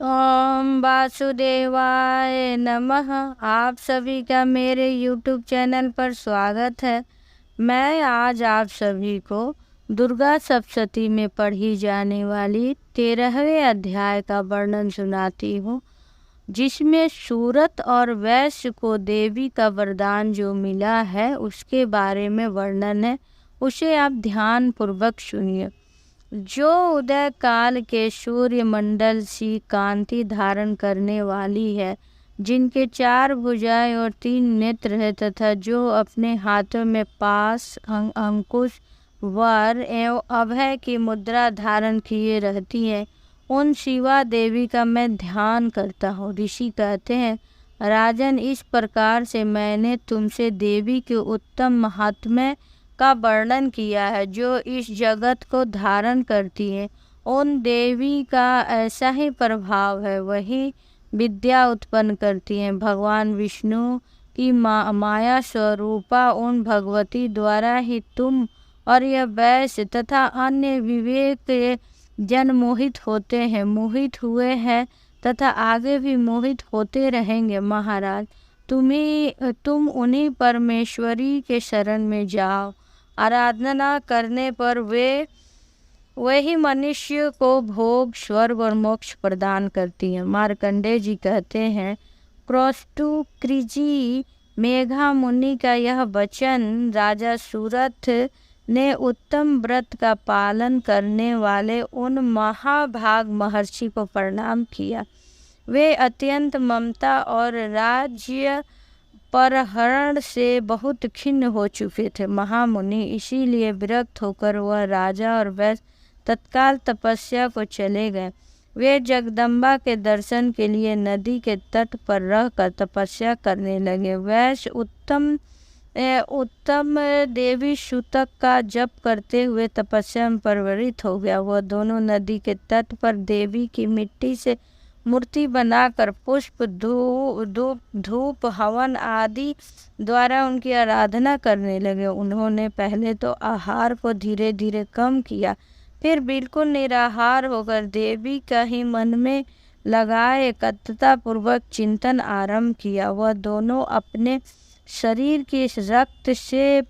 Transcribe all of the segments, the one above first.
ओम वासुदेवाय नमः। आप सभी का मेरे YouTube चैनल पर स्वागत है। मैं आज आप सभी को दुर्गा सप्तशती में पढ़ी जाने वाली 13वें अध्याय का वर्णन सुनाती हूँ, जिसमें सूरत और वैश्य को देवी का वरदान जो मिला है उसके बारे में वर्णन है। उसे आप ध्यान पूर्वक सुनिए। जो उदय काल के सूर्य मंडल सी कांति धारण करने वाली है, जिनके 4 भुजाएं और 3 नेत्र है, तथा जो अपने हाथों में पास, अंकुश, वर एवं अभय की मुद्रा धारण किए रहती है, उन शिवा देवी का मैं ध्यान करता हूँ। ऋषि कहते हैं, राजन, इस प्रकार से मैंने तुमसे देवी के उत्तम महात्म्य का वर्णन किया है, जो इस जगत को धारण करती है। उन देवी का ऐसा ही प्रभाव है, वही विद्या उत्पन्न करती हैं। भगवान विष्णु की माया स्वरूपा उन भगवती द्वारा ही तुम और यह वैश्य तथा अन्य विवेक जन मोहित होते हैं, मोहित हुए हैं तथा आगे भी मोहित होते रहेंगे। महाराज, तुम उन्हीं परमेश्वरी के शरण में जाओ। आराधना करने पर वही मनुष्य को भोग, स्वर्ग और मोक्ष प्रदान करती है। मार्कंडेय जी कहते हैं, क्रौष्टु कृजि मेघा मुनि का यह वचन राजा सूरथ ने उत्तम व्रत का पालन करने वाले उन महाभाग महर्षि को प्रणाम किया। वे अत्यंत ममता और राज्य परहरण से बहुत खिन्न हो चुके थे। महामुनि इसीलिए विरक्त होकर वह राजा और वैश्य तत्काल तपस्या को चले गए। वे जगदम्बा के दर्शन के लिए नदी के तट पर रहकर तपस्या करने लगे। वैश्य उत्तम देवी सूतक का जप करते हुए तपस्या में प्रवृत्त हो गया। वह दोनों नदी के तट पर देवी की मिट्टी से मूर्ति बनाकर पुष्प, धूप, हवन आदि द्वारा उनकी आराधना करने लगे। उन्होंने पहले तो आहार को धीरे धीरे कम किया, फिर बिल्कुल निराहार होकर देवी का ही मन में लगाए एकाग्रता पूर्वक चिंतन आरंभ किया। वह दोनों अपने शरीर के रक्त से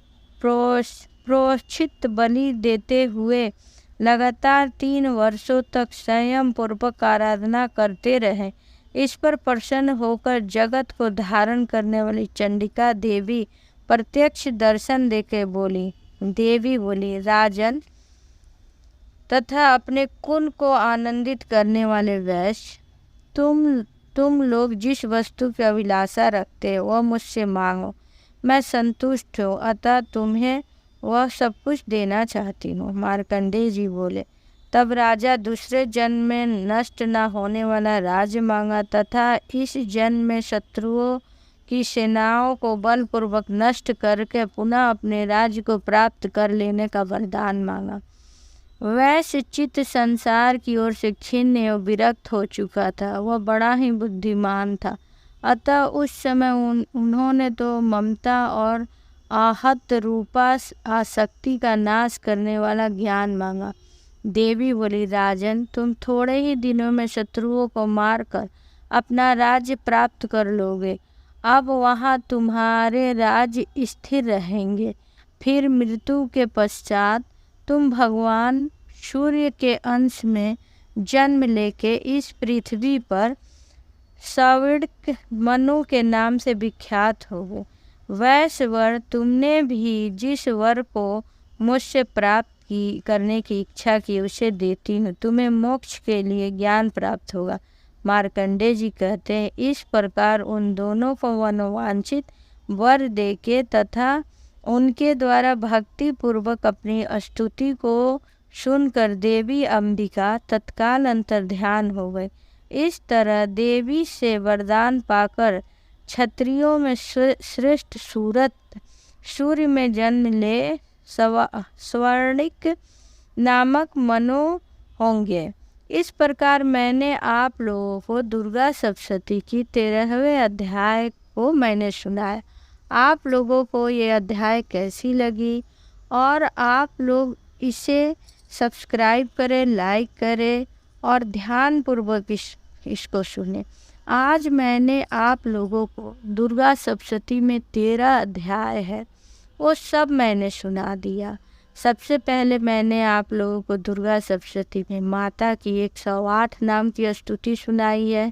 प्रोक्षित बलि देते हुए लगातार 3 वर्षों तक संयम पूर्वक आराधना करते रहे। इस पर प्रसन्न होकर जगत को धारण करने वाली चंडिका देवी प्रत्यक्ष दर्शन देके बोली। देवी बोली, राजन तथा अपने कुल को आनंदित करने वाले वैश्य, तुम लोग जिस वस्तु की अभिलाषा रखते हो वह मुझसे मांगो, मैं संतुष्ट हूँ, अतः तुम्हें वह सब कुछ देना चाहती हूँ। मार्कंडेय जी बोले, तब राजा दूसरे जन्म में नष्ट न होने वाला राज्य मांगा तथा इस जन्म में शत्रुओं की सेनाओं को बलपूर्वक नष्ट करके पुनः अपने राज्य को प्राप्त कर लेने का वरदान मांगा। वैश्य चित्त संसार की ओर से खिन्न एवं विरक्त हो चुका था। वह बड़ा ही बुद्धिमान था, अतः उस समय उन्होंने तो ममता और आहत रूपा आसक्ति का नाश करने वाला ज्ञान मांगा। देवी बोली, राजन, तुम थोड़े ही दिनों में शत्रुओं को मारकर अपना राज्य प्राप्त कर लोगे। अब वहाँ तुम्हारे राज्य स्थिर रहेंगे। फिर मृत्यु के पश्चात तुम भगवान सूर्य के अंश में जन्म लेके इस पृथ्वी पर सविर्क मनु के नाम से विख्यात होगे। वैश्य वर, तुमने भी जिस वर को मुझसे प्राप्त करने की इच्छा की उसे देती हूँ। तुम्हें मोक्ष के लिए ज्ञान प्राप्त होगा। मार्कंडेय जी कहते हैं, इस प्रकार उन दोनों को मनोवांछित वर देके तथा उनके द्वारा भक्ति पूर्वक अपनी स्तुति को सुनकर देवी अंबिका तत्काल अंतर्ध्यान हो गई। इस तरह देवी से वरदान पाकर क्षत्रियों में श्रेष्ठ सूर्य में जन्म ले स्वर्णिक नामक मनु होंगे। इस प्रकार मैंने आप लोगों को दुर्गा सप्तशती की 13वें अध्याय को मैंने सुनाया। आप लोगों को ये अध्याय कैसी लगी, और आप लोग इसे सब्सक्राइब करें, लाइक करें और ध्यानपूर्वक इस इसको सुने। आज मैंने आप लोगों को दुर्गा सप्तशती में 13 अध्याय है, वो सब मैंने सुना दिया। सबसे पहले मैंने आप लोगों को दुर्गा सप्तशती में माता की 108 नाम की स्तुति सुनाई है।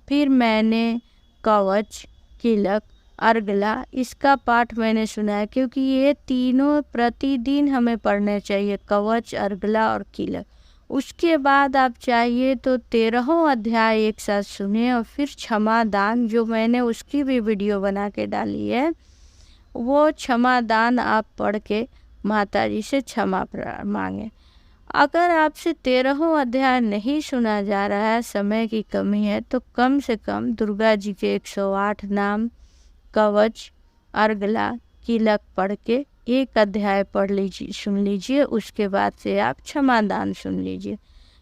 फिर मैंने कवच, किलक, अर्गला इसका पाठ मैंने सुनाया, क्योंकि ये तीनों प्रतिदिन हमें पढ़ने चाहिए, कवच, अर्गला और किलक। उसके बाद आप चाहिए तो 13 अध्याय एक साथ सुने, और फिर क्षमा दान, जो मैंने उसकी भी वीडियो बना के डाली है, वो क्षमा दान आप पढ़ के माता जी से क्षमा मांगे। अगर आपसे 13 अध्याय नहीं सुना जा रहा है, समय की कमी है, तो कम से कम दुर्गा जी के 108 नाम, कवच, अर्गला, किलक पढ़ के एक अध्याय पढ़ लीजिए, सुन लीजिए। उसके बाद से आप क्षमा दान सुन लीजिए,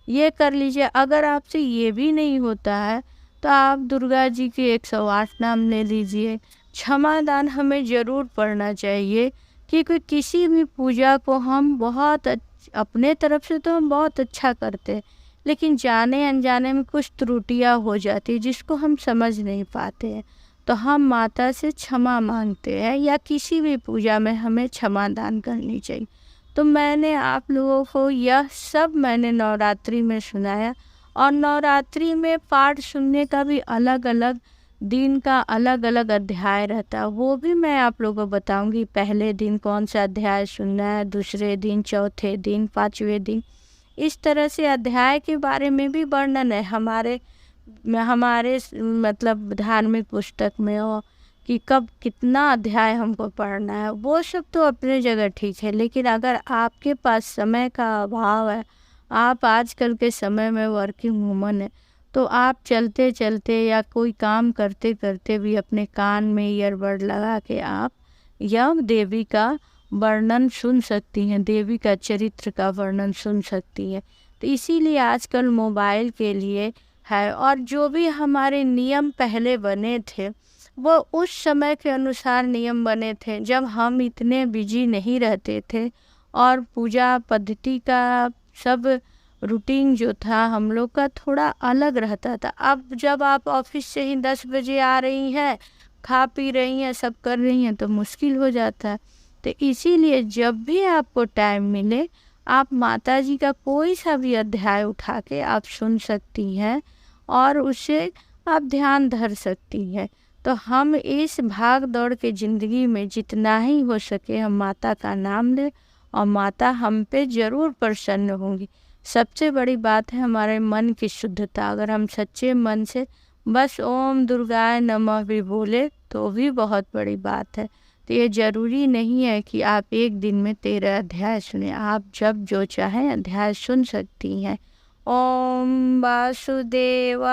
ये कर लीजिए। अगर आपसे ये भी नहीं होता है तो आप दुर्गा जी के 108 नाम ले लीजिए। क्षमा दान हमें ज़रूर पढ़ना चाहिए, क्योंकि किसी भी पूजा को हम बहुत अपने तरफ से तो हम बहुत अच्छा करते हैं, लेकिन जाने अनजाने में कुछ त्रुटियां हो जाती है जिसको हम समझ नहीं पाते हैं, तो हम माता से क्षमा मांगते हैं, या किसी भी पूजा में हमें क्षमा दान करनी चाहिए। तो मैंने आप लोगों को यह सब मैंने नवरात्रि में सुनाया, और नवरात्रि में पाठ सुनने का भी अलग अलग दिन का अलग अलग अध्याय रहता है, वो भी मैं आप लोगों को बताऊंगी। पहले दिन कौन सा अध्याय सुनना है, दूसरे दिन, चौथे दिन, 5वें दिन, इस तरह से अध्याय के बारे में भी वर्णन है हमारे मतलब धार्मिक पुस्तक में हो, कि कब कितना अध्याय हमको पढ़ना है। वो सब तो अपने जगह ठीक है, लेकिन अगर आपके पास समय का अभाव है, आप आजकल के समय में वर्किंग वूमन है, तो आप चलते चलते या कोई काम करते करते भी अपने कान में ईयरबड लगा के आप यह देवी का वर्णन सुन सकती हैं, देवी का चरित्र का वर्णन सुन सकती हैं। तो इसीलिए आजकल मोबाइल के लिए है, और जो भी हमारे नियम पहले बने थे वो उस समय के अनुसार नियम बने थे, जब हम इतने बिजी नहीं रहते थे, और पूजा पद्धति का सब रूटीन जो था हम लोग का थोड़ा अलग रहता था। अब जब आप ऑफिस से ही 10 बजे आ रही हैं, खा पी रही हैं, सब कर रही हैं, तो मुश्किल हो जाता है। तो इसीलिए जब भी आपको टाइम मिले, आप माता जी का कोई सा भी अध्याय उठा के आप सुन सकती हैं, और उसे आप ध्यान धर सकती हैं। तो हम इस भाग दौड़ के ज़िंदगी में जितना ही हो सके हम माता का नाम लें, और माता हम पे ज़रूर प्रसन्न होंगी। सबसे बड़ी बात है हमारे मन की शुद्धता। अगर हम सच्चे मन से बस ओम दुर्गाय नमः भी बोले तो भी बहुत बड़ी बात है। तो ये ज़रूरी नहीं है कि आप एक दिन में 13 अध्याय सुने, आप जब जो चाहें अध्याय सुन सकती हैं। ओम वासुदेवा